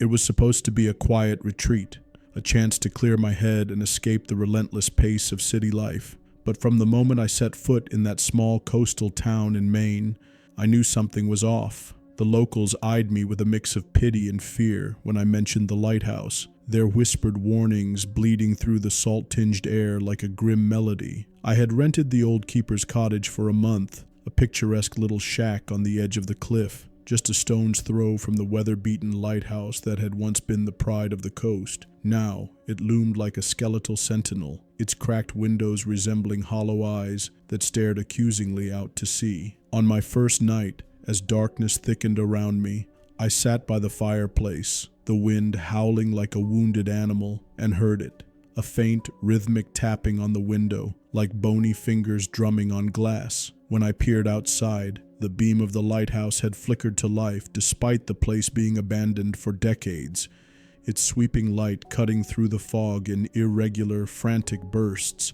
It was supposed to be a quiet retreat, a chance to clear my head and escape the relentless pace of city life. But from the moment I set foot in that small coastal town in Maine, I knew something was off. The locals eyed me with a mix of pity and fear when I mentioned the lighthouse, their whispered warnings bleeding through the salt-tinged air like a grim melody. I had rented the old keeper's cottage for a month, a picturesque little shack on the edge of the cliff, just a stone's throw from the weather-beaten lighthouse that had once been the pride of the coast. Now, it loomed like a skeletal sentinel, its cracked windows resembling hollow eyes that stared accusingly out to sea. On my first night, as darkness thickened around me, I sat by the fireplace, the wind howling like a wounded animal, and heard it, a faint, rhythmic tapping on the window, like bony fingers drumming on glass. When I peered outside, the beam of the lighthouse had flickered to life despite the place being abandoned for decades, its sweeping light cutting through the fog in irregular, frantic bursts,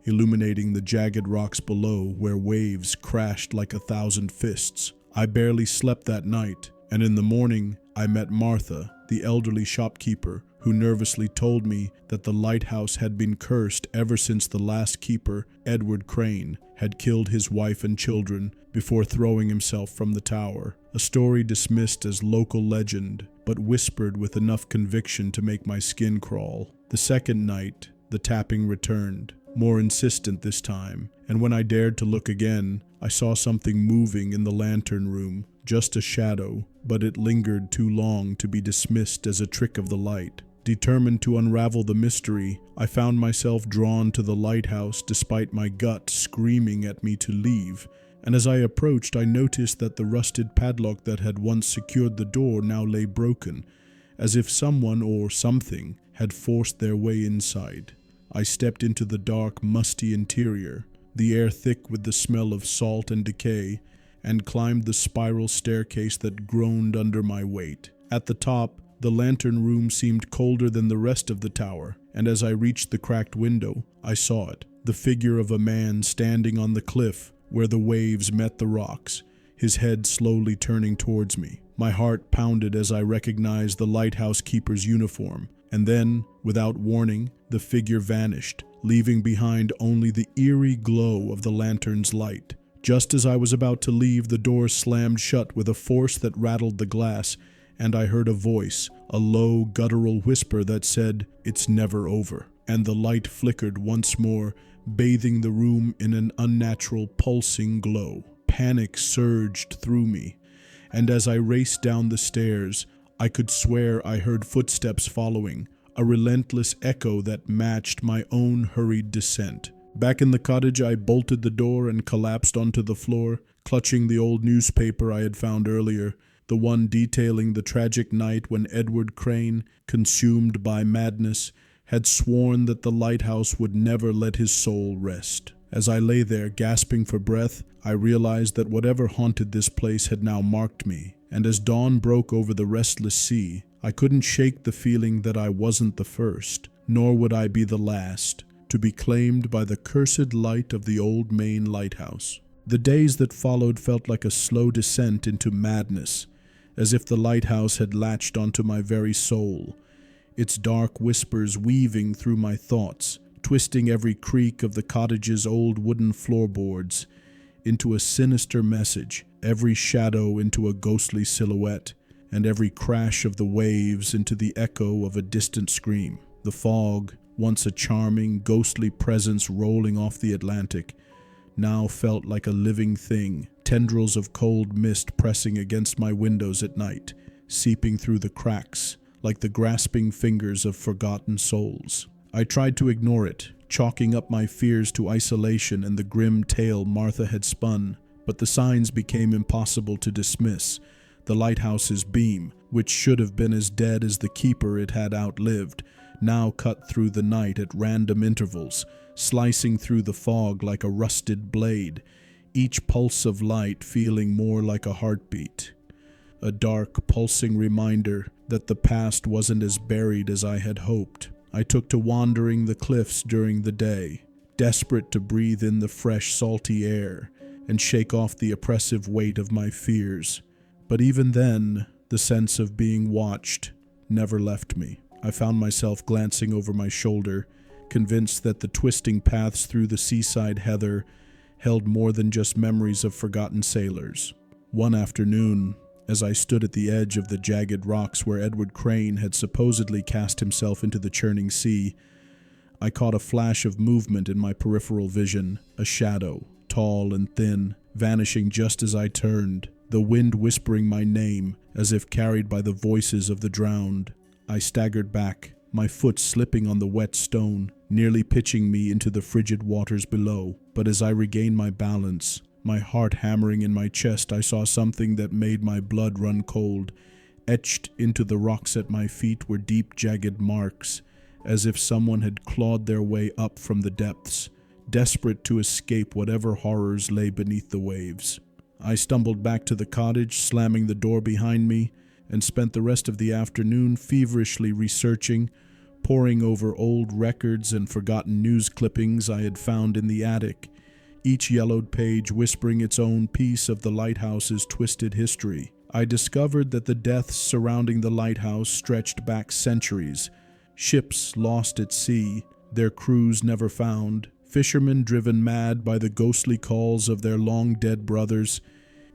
illuminating the jagged rocks below where waves crashed like 1,000 fists. I barely slept that night, and in the morning I met Martha, the elderly shopkeeper, who nervously told me that the lighthouse had been cursed ever since the last keeper, Edward Crane, had killed his wife and children before throwing himself from the tower. A story dismissed as local legend, but whispered with enough conviction to make my skin crawl. The second night, the tapping returned, more insistent this time, and when I dared to look again, I saw something moving in the lantern room, just a shadow, but it lingered too long to be dismissed as a trick of the light. Determined to unravel the mystery, I found myself drawn to the lighthouse despite my gut screaming at me to leave, and as I approached I noticed that the rusted padlock that had once secured the door now lay broken, as if someone or something had forced their way inside. I stepped into the dark, musty interior, the air thick with the smell of salt and decay, and climbed the spiral staircase that groaned under my weight. At the top, the lantern room seemed colder than the rest of the tower, and as I reached the cracked window, I saw it, the figure of a man standing on the cliff where the waves met the rocks, his head slowly turning towards me. My heart pounded as I recognized the lighthouse keeper's uniform, and then, without warning, the figure vanished, leaving behind only the eerie glow of the lantern's light. Just as I was about to leave, the door slammed shut with a force that rattled the glass, and I heard a voice, a low, guttural whisper that said, "It's never over." And the light flickered once more, bathing the room in an unnatural, pulsing glow. Panic surged through me, and as I raced down the stairs, I could swear I heard footsteps following, a relentless echo that matched my own hurried descent. Back in the cottage, I bolted the door and collapsed onto the floor, clutching the old newspaper I had found earlier, the one detailing the tragic night when Edward Crane, consumed by madness, had sworn that the lighthouse would never let his soul rest. As I lay there, gasping for breath, I realized that whatever haunted this place had now marked me, and as dawn broke over the restless sea, I couldn't shake the feeling that I wasn't the first, nor would I be the last, to be claimed by the cursed light of the old Maine lighthouse. The days that followed felt like a slow descent into madness, as if the lighthouse had latched onto my very soul, its dark whispers weaving through my thoughts, twisting every creak of the cottage's old wooden floorboards into a sinister message, every shadow into a ghostly silhouette, and every crash of the waves into the echo of a distant scream. The fog, once a charming, ghostly presence rolling off the Atlantic, now felt like a living thing, tendrils of cold mist pressing against my windows at night, seeping through the cracks like the grasping fingers of forgotten souls. I tried to ignore it, chalking up my fears to isolation and the grim tale Martha had spun, but the signs became impossible to dismiss. The lighthouse's beam, which should have been as dead as the keeper it had outlived, now cut through the night at random intervals, slicing through the fog like a rusted blade, each pulse of light feeling more like a heartbeat. A dark, pulsing reminder that the past wasn't as buried as I had hoped. I took to wandering the cliffs during the day, desperate to breathe in the fresh, salty air and shake off the oppressive weight of my fears. But even then, the sense of being watched never left me. I found myself glancing over my shoulder, convinced that the twisting paths through the seaside heather held more than just memories of forgotten sailors. One afternoon, as I stood at the edge of the jagged rocks where Edward Crane had supposedly cast himself into the churning sea, I caught a flash of movement in my peripheral vision, a shadow, tall and thin, vanishing just as I turned, the wind whispering my name as if carried by the voices of the drowned. I staggered back, my foot slipping on the wet stone, nearly pitching me into the frigid waters below. But as I regained my balance, my heart hammering in my chest, I saw something that made my blood run cold. Etched into the rocks at my feet were deep, jagged marks, as if someone had clawed their way up from the depths, desperate to escape whatever horrors lay beneath the waves. I stumbled back to the cottage, slamming the door behind me, and spent the rest of the afternoon feverishly researching, poring over old records and forgotten news clippings I had found in the attic, each yellowed page whispering its own piece of the lighthouse's twisted history. I discovered that the deaths surrounding the lighthouse stretched back centuries. Ships lost at sea, their crews never found, fishermen driven mad by the ghostly calls of their long-dead brothers,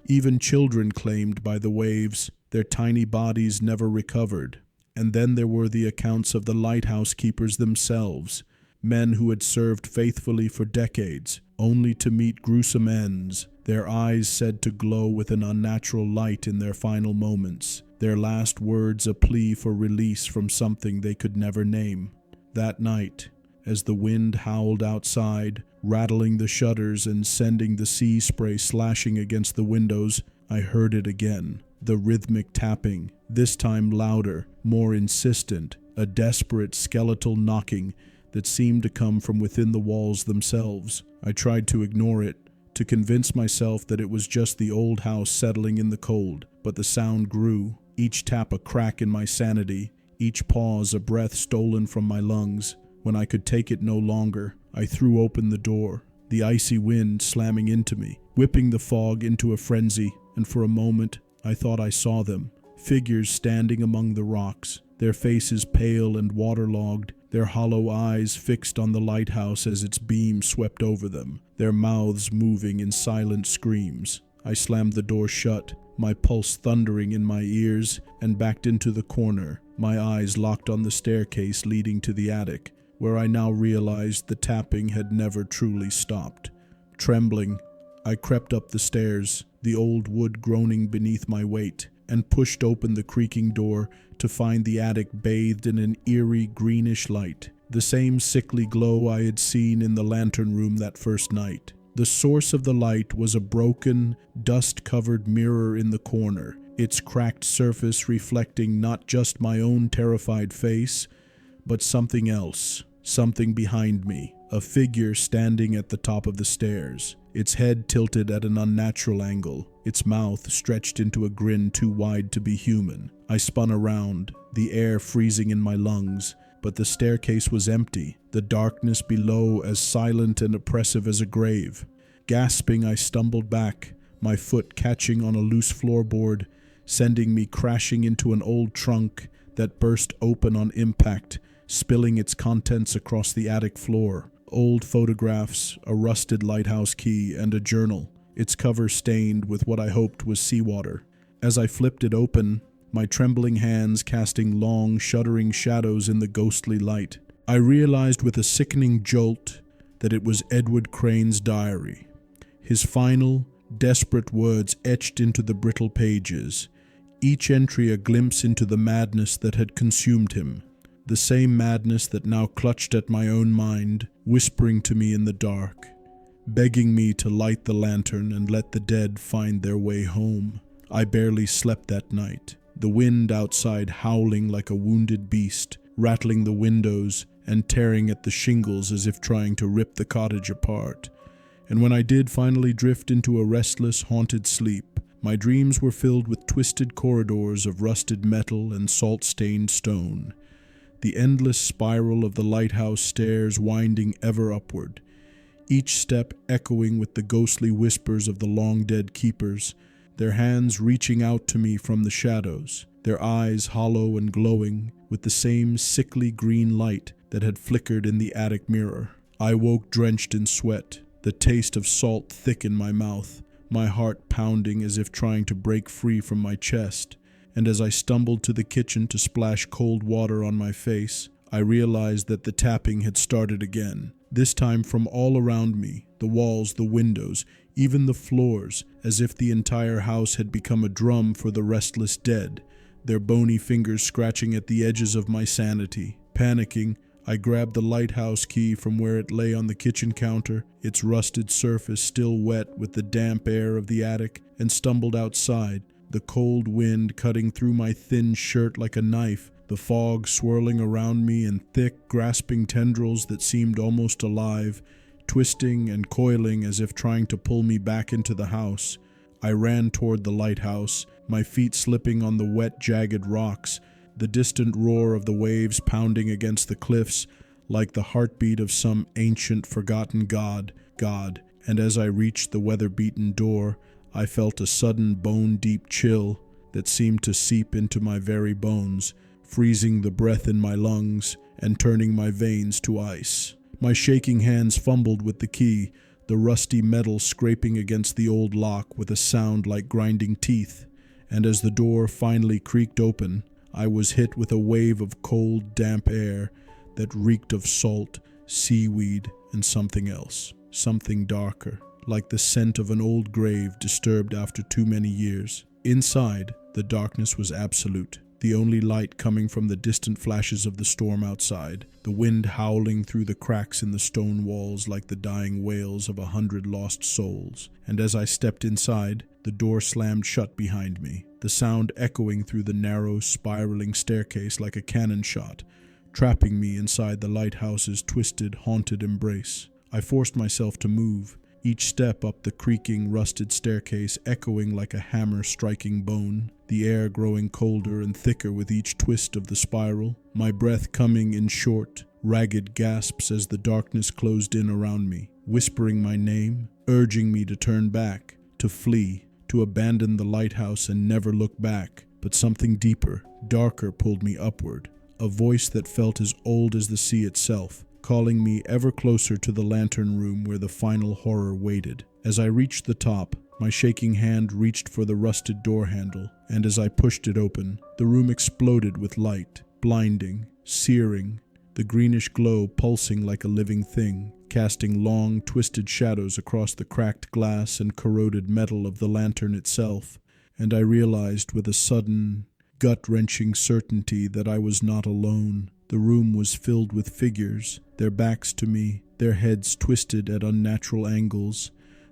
even children claimed by the waves, their tiny bodies never recovered. And then there were the accounts of the lighthouse keepers themselves, men who had served faithfully for decades, only to meet gruesome ends, their eyes said to glow with an unnatural light in their final moments, their last words a plea for release from something they could never name. That night, as the wind howled outside, rattling the shutters and sending the sea spray slashing against the windows, I heard it again, the rhythmic tapping, this time louder, more insistent, a desperate skeletal knocking that seemed to come from within the walls themselves. I tried to ignore it, to convince myself that it was just the old house settling in the cold, but the sound grew, each tap a crack in my sanity, each pause a breath stolen from my lungs. When I could take it no longer, I threw open the door, the icy wind slamming into me, whipping the fog into a frenzy, and for a moment I thought I saw them, figures standing among the rocks, their faces pale and waterlogged, their hollow eyes fixed on the lighthouse as its beam swept over them, their mouths moving in silent screams. I slammed the door shut, my pulse thundering in my ears, and backed into the corner, my eyes locked on the staircase leading to the attic, where I now realized the tapping had never truly stopped. Trembling, I crept up the stairs, the old wood groaning beneath my weight, and pushed open the creaking door to find the attic bathed in an eerie greenish light, the same sickly glow I had seen in the lantern room that first night. The source of the light was a broken, dust-covered mirror in the corner, its cracked surface reflecting not just my own terrified face, but something else, something behind me, a figure standing at the top of the stairs, its head tilted at an unnatural angle, its mouth stretched into a grin too wide to be human. I spun around, the air freezing in my lungs, but the staircase was empty, the darkness below as silent and oppressive as a grave. Gasping, I stumbled back, my foot catching on a loose floorboard, sending me crashing into an old trunk that burst open on impact, spilling its contents across the attic floor. Old photographs, a rusted lighthouse key, and a journal, its cover stained with what I hoped was seawater. As I flipped it open, my trembling hands casting long, shuddering shadows in the ghostly light, I realized with a sickening jolt that it was Edward Crane's diary. His final, desperate words etched into the brittle pages, each entry a glimpse into the madness that had consumed him. The same madness that now clutched at my own mind, whispering to me in the dark, begging me to light the lantern and let the dead find their way home. I barely slept that night, the wind outside howling like a wounded beast, rattling the windows and tearing at the shingles as if trying to rip the cottage apart. And when I did finally drift into a restless, haunted sleep, my dreams were filled with twisted corridors of rusted metal and salt-stained stone, the endless spiral of the lighthouse stairs winding ever upward, each step echoing with the ghostly whispers of the long-dead keepers, their hands reaching out to me from the shadows, their eyes hollow and glowing with the same sickly green light that had flickered in the attic mirror. I woke drenched in sweat, the taste of salt thick in my mouth, my heart pounding as if trying to break free from my chest. And as I stumbled to the kitchen to splash cold water on my face, I realized that the tapping had started again, this time from all around me, the walls, the windows, even the floors, as if the entire house had become a drum for the restless dead, their bony fingers scratching at the edges of my sanity. Panicking, I grabbed the lighthouse key from where it lay on the kitchen counter, its rusted surface still wet with the damp air of the attic, and stumbled outside, the cold wind cutting through my thin shirt like a knife, the fog swirling around me in thick, grasping tendrils that seemed almost alive, twisting and coiling as if trying to pull me back into the house. I ran toward the lighthouse, my feet slipping on the wet, jagged rocks, the distant roar of the waves pounding against the cliffs like the heartbeat of some ancient, forgotten god. And as I reached the weather-beaten door, I felt a sudden bone-deep chill that seemed to seep into my very bones, freezing the breath in my lungs and turning my veins to ice. My shaking hands fumbled with the key, the rusty metal scraping against the old lock with a sound like grinding teeth, and as the door finally creaked open, I was hit with a wave of cold, damp air that reeked of salt, seaweed, and something else, something darker, like the scent of an old grave disturbed after too many years. Inside, the darkness was absolute, the only light coming from the distant flashes of the storm outside, the wind howling through the cracks in the stone walls like the dying wails of 100 lost souls. And as I stepped inside, the door slammed shut behind me, the sound echoing through the narrow, spiraling staircase like a cannon shot, trapping me inside the lighthouse's twisted, haunted embrace. I forced myself to move, each step up the creaking, rusted staircase echoing like a hammer striking bone, the air growing colder and thicker with each twist of the spiral, my breath coming in short, ragged gasps as the darkness closed in around me, whispering my name, urging me to turn back, to flee, to abandon the lighthouse and never look back. But something deeper, darker pulled me upward, a voice that felt as old as the sea itself, calling me ever closer to the lantern room where the final horror waited. As I reached the top, my shaking hand reached for the rusted door handle, and as I pushed it open, the room exploded with light, blinding, searing, the greenish glow pulsing like a living thing, casting long, twisted shadows across the cracked glass and corroded metal of the lantern itself. And I realized with a sudden, gut-wrenching certainty that I was not alone. The room was filled with figures, their backs to me, their heads twisted at unnatural angles,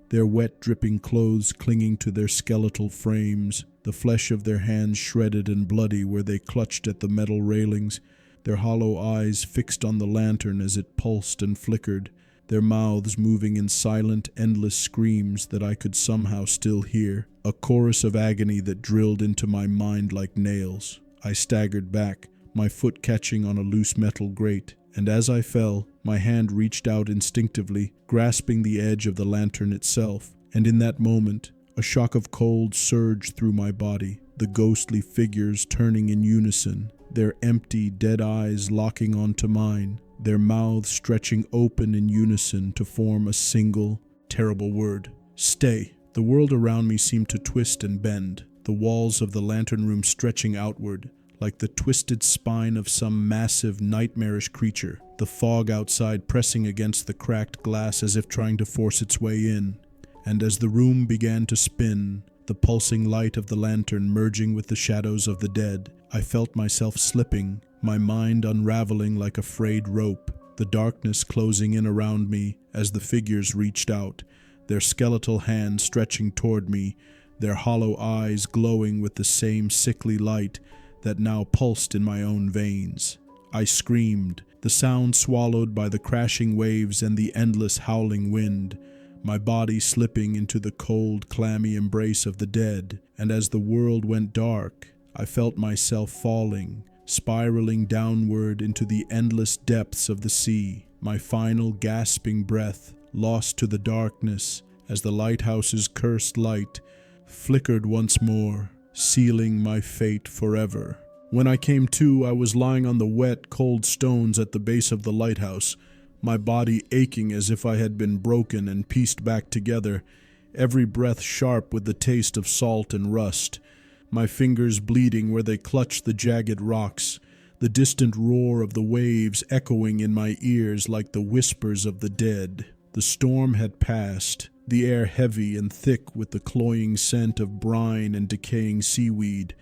their wet, dripping clothes clinging to their skeletal frames, the flesh of their hands shredded and bloody where they clutched at the metal railings, their hollow eyes fixed on the lantern as it pulsed and flickered, their mouths moving in silent, endless screams that I could somehow still hear, a chorus of agony that drilled into my mind like nails. I staggered back, my foot catching on a loose metal grate, and as I fell, my hand reached out instinctively, grasping the edge of the lantern itself, and in that moment, a shock of cold surged through my body, the ghostly figures turning in unison, their empty, dead eyes locking onto mine, their mouths stretching open in unison to form a single, terrible word. Stay. The world around me seemed to twist and bend, the walls of the lantern room stretching outward, like the twisted spine of some massive, nightmarish creature, the fog outside pressing against the cracked glass as if trying to force its way in. And as the room began to spin, the pulsing light of the lantern merging with the shadows of the dead, I felt myself slipping, my mind unraveling like a frayed rope, the darkness closing in around me as the figures reached out, their skeletal hands stretching toward me, their hollow eyes glowing with the same sickly light that now pulsed in my own veins. I screamed, the sound swallowed by the crashing waves and the endless howling wind, my body slipping into the cold, clammy embrace of the dead, and as the world went dark, I felt myself falling, spiraling downward into the endless depths of the sea, my final gasping breath lost to the darkness as the lighthouse's cursed light flickered once more, sealing my fate forever. When I came to, I was lying on the wet, cold stones at the base of the lighthouse, my body aching as if I had been broken and pieced back together, every breath sharp with the taste of salt and rust, my fingers bleeding where they clutched the jagged rocks, the distant roar of the waves echoing in my ears like the whispers of the dead. The storm had passed, the air heavy and thick with the cloying scent of brine and decaying seaweed,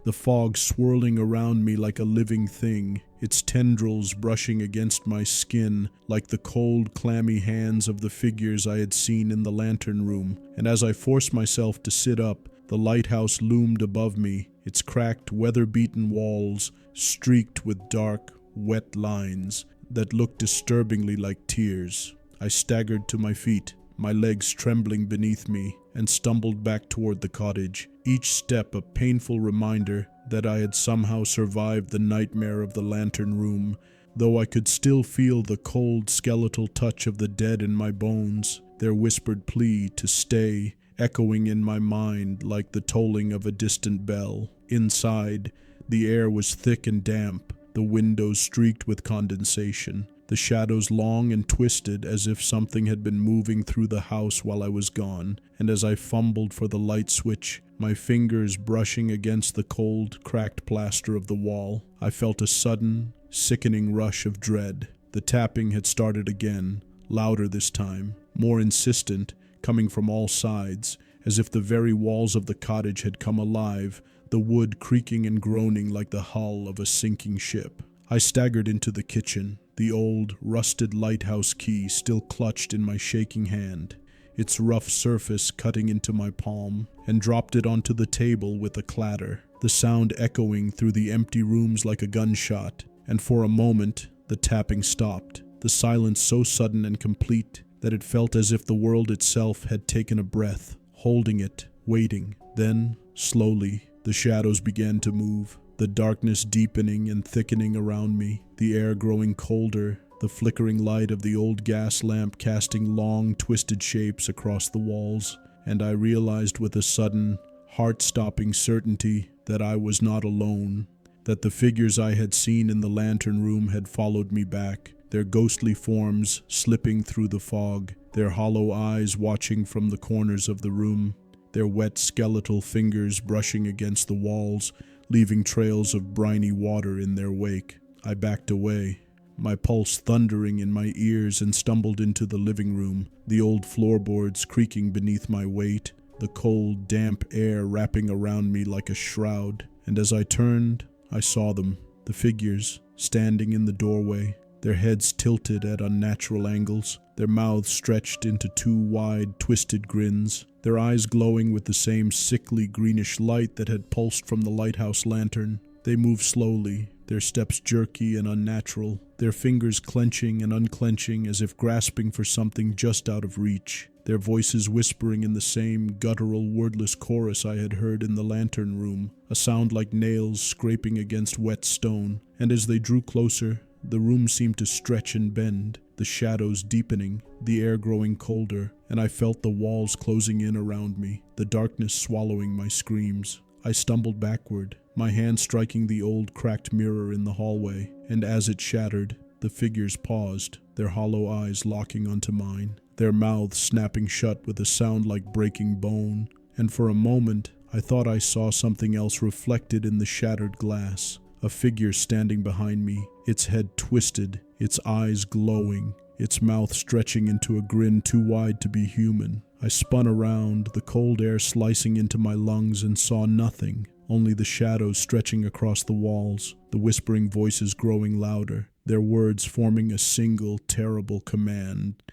the fog swirling around me like a living thing, its tendrils brushing against my skin like the cold, clammy hands of the figures I had seen in the lantern room. And as I forced myself to sit up, the lighthouse loomed above me, its cracked, weather-beaten walls streaked with dark, wet lines that looked disturbingly like tears. I staggered to my feet, my legs trembling beneath me, and stumbled back toward the cottage, each step a painful reminder that I had somehow survived the nightmare of the lantern room, though I could still feel the cold, skeletal touch of the dead in my bones, their whispered plea to stay, echoing in my mind like the tolling of a distant bell. Inside, the air was thick and damp, the windows streaked with condensation, the shadows long and twisted as if something had been moving through the house while I was gone, and as I fumbled for the light switch, my fingers brushing against the cold, cracked plaster of the wall, I felt a sudden, sickening rush of dread. The tapping had started again, louder this time, more insistent, coming from all sides, as if the very walls of the cottage had come alive, the wood creaking and groaning like the hull of a sinking ship. I staggered into the kitchen, the old, rusted lighthouse key still clutched in my shaking hand, its rough surface cutting into my palm, and dropped it onto the table with a clatter, the sound echoing through the empty rooms like a gunshot. And for a moment, the tapping stopped, the silence so sudden and complete that it felt as if the world itself had taken a breath, holding it, waiting. Then, slowly, the shadows began to move, the darkness deepening and thickening around me, the air growing colder, the flickering light of the old gas lamp casting long, twisted shapes across the walls, and I realized with a sudden, heart-stopping certainty that I was not alone, that the figures I had seen in the lantern room had followed me back, their ghostly forms slipping through the fog, their hollow eyes watching from the corners of the room, their wet skeletal fingers brushing against the walls, leaving trails of briny water in their wake. I backed away, my pulse thundering in my ears, and stumbled into the living room, the old floorboards creaking beneath my weight, the cold, damp air wrapping around me like a shroud. And as I turned, I saw them, the figures, standing in the doorway, their heads tilted at unnatural angles, their mouths stretched into two wide, twisted grins, their eyes glowing with the same sickly greenish light that had pulsed from the lighthouse lantern. They moved slowly, their steps jerky and unnatural, their fingers clenching and unclenching as if grasping for something just out of reach, their voices whispering in the same guttural, wordless chorus I had heard in the lantern room, a sound like nails scraping against wet stone. And as they drew closer, the room seemed to stretch and bend, the shadows deepening, the air growing colder, and I felt the walls closing in around me, the darkness swallowing my screams. I stumbled backward, my hand striking the old cracked mirror in the hallway, and as it shattered, the figures paused, their hollow eyes locking onto mine, their mouths snapping shut with a sound like breaking bone. And for a moment, I thought I saw something else reflected in the shattered glass, a figure standing behind me, its head twisted, its eyes glowing, its mouth stretching into a grin too wide to be human. I spun around, the cold air slicing into my lungs, and saw nothing, only the shadows stretching across the walls, the whispering voices growing louder, their words forming a single terrible command.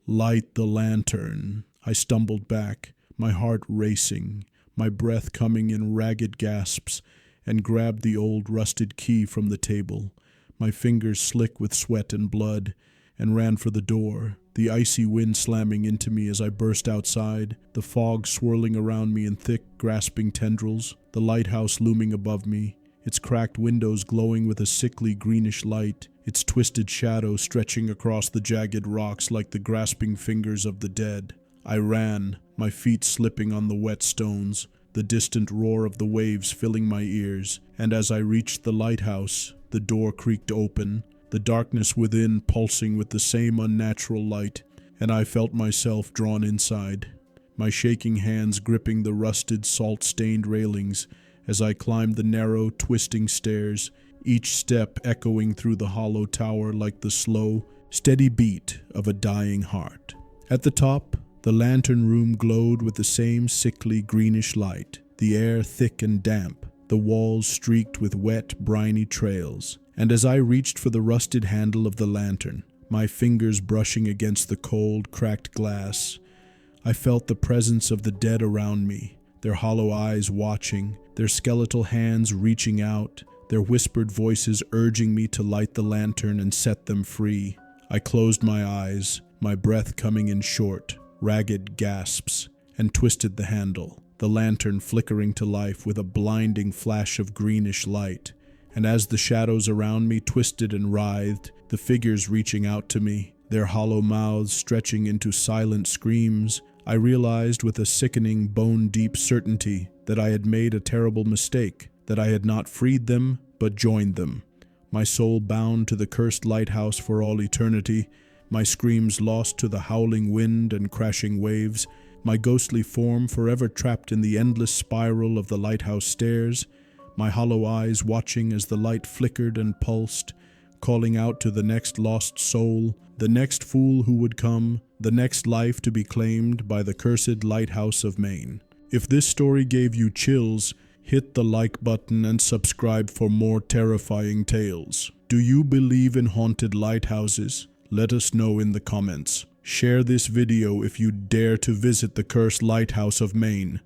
"Light the lantern." I stumbled back, my heart racing, my breath coming in ragged gasps, and grabbed the old rusted key from the table, my fingers slick with sweat and blood, and ran for the door, the icy wind slamming into me as I burst outside, the fog swirling around me in thick, grasping tendrils, the lighthouse looming above me, its cracked windows glowing with a sickly greenish light, its twisted shadow stretching across the jagged rocks like the grasping fingers of the dead. I ran, my feet slipping on the wet stones, the distant roar of the waves filling my ears, and as I reached the lighthouse, the door creaked open, the darkness within pulsing with the same unnatural light, and I felt myself drawn inside, my shaking hands gripping the rusted, salt-stained railings as I climbed the narrow, twisting stairs, each step echoing through the hollow tower like the slow, steady beat of a dying heart. At the top, the lantern room glowed with the same sickly greenish light, the air thick and damp, the walls streaked with wet, briny trails. And as I reached for the rusted handle of the lantern, my fingers brushing against the cold, cracked glass, I felt the presence of the dead around me, their hollow eyes watching, their skeletal hands reaching out, their whispered voices urging me to light the lantern and set them free. I closed my eyes, my breath coming in short, ragged gasps, and twisted the handle, the lantern flickering to life with a blinding flash of greenish light. And as the shadows around me twisted and writhed, the figures reaching out to me, their hollow mouths stretching into silent screams, I realized with a sickening, bone-deep certainty that I had made a terrible mistake, that I had not freed them, but joined them. My soul bound to the cursed lighthouse for all eternity, my screams lost to the howling wind and crashing waves, my ghostly form forever trapped in the endless spiral of the lighthouse stairs, my hollow eyes watching as the light flickered and pulsed, calling out to the next lost soul, the next fool who would come, the next life to be claimed by the cursed Lighthouse of Maine. If this story gave you chills, hit the like button and subscribe for more terrifying tales. Do you believe in haunted lighthouses? Let us know in the comments. Share this video if you dare to visit the cursed Lighthouse of Maine.